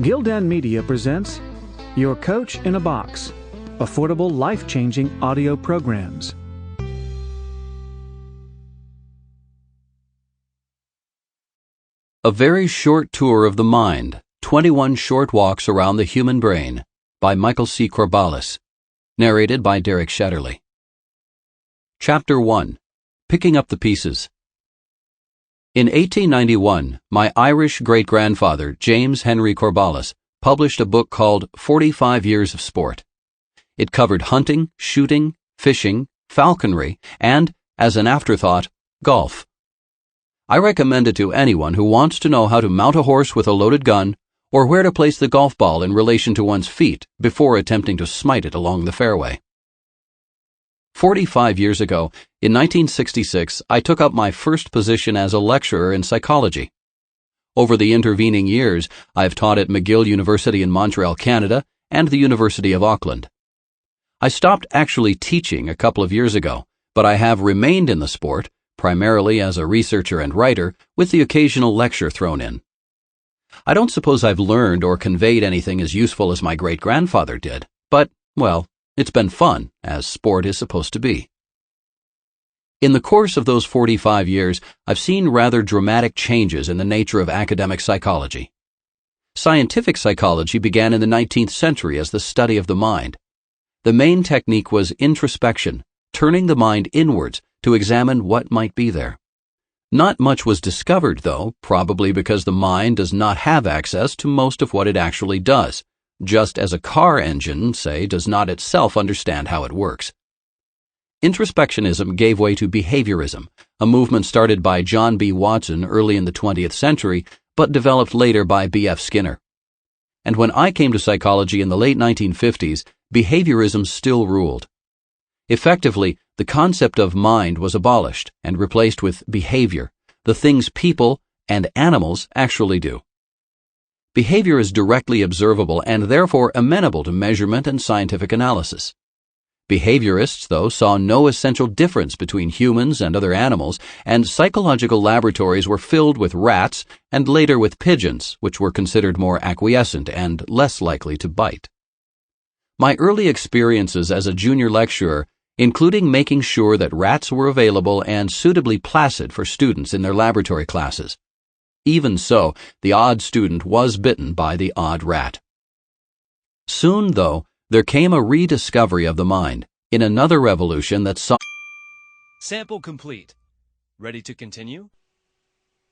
Gildan Media presents Your Coach in a Box, affordable, life-changing audio programs. A Very Short Tour of the Mind, 21 Short Walks Around the Human Brain, by Michael C. Corballis. Narrated by Derek Shetterly. Chapter 1. Picking Up the Pieces. In 1891, my Irish great-grandfather, James Henry Corballis, published a book called 45 Years of Sport. It covered hunting, shooting, fishing, falconry, and, as an afterthought, golf. I recommend it to anyone who wants to know how to mount a horse with a loaded gun or where to place the golf ball in relation to one's feet before attempting to smite it along the fairway. 45 years ago, in 1966, I took up my first position as a lecturer in psychology. Over the intervening years, I have taught at McGill University in Montreal, Canada, and the University of Auckland. I stopped actually teaching a couple of years ago, but I have remained in the sport, primarily as a researcher and writer, with the occasional lecture thrown in. I don't suppose I've learned or conveyed anything as useful as my great-grandfather did, but, well, it's been fun, as sport is supposed to be. In the course of those 45 years, I've seen rather dramatic changes in the nature of academic psychology. Scientific psychology began in the 19th century as the study of the mind. The main technique was introspection, turning the mind inwards to examine what might be there. Not much was discovered, though, probably because the mind does not have access to most of what it actually does, just as a car engine, say, does not itself understand how it works. Introspectionism gave way to behaviorism, a movement started by John B. Watson early in the 20th century, but developed later by B.F. Skinner. And when I came to psychology in the late 1950s, behaviorism still ruled. Effectively, the concept of mind was abolished and replaced with behavior, the things people and animals actually do. Behavior is directly observable and therefore amenable to measurement and scientific analysis. Behaviorists, though, saw no essential difference between humans and other animals, and psychological laboratories were filled with rats and later with pigeons, which were considered more acquiescent and less likely to bite. My early experiences as a junior lecturer, including making sure that rats were available and suitably placid for students in their laboratory classes. Even so, the odd student was bitten by the odd rat. Soon, though, there came a rediscovery of the mind, in another revolution that saw... Sample complete. Ready to continue?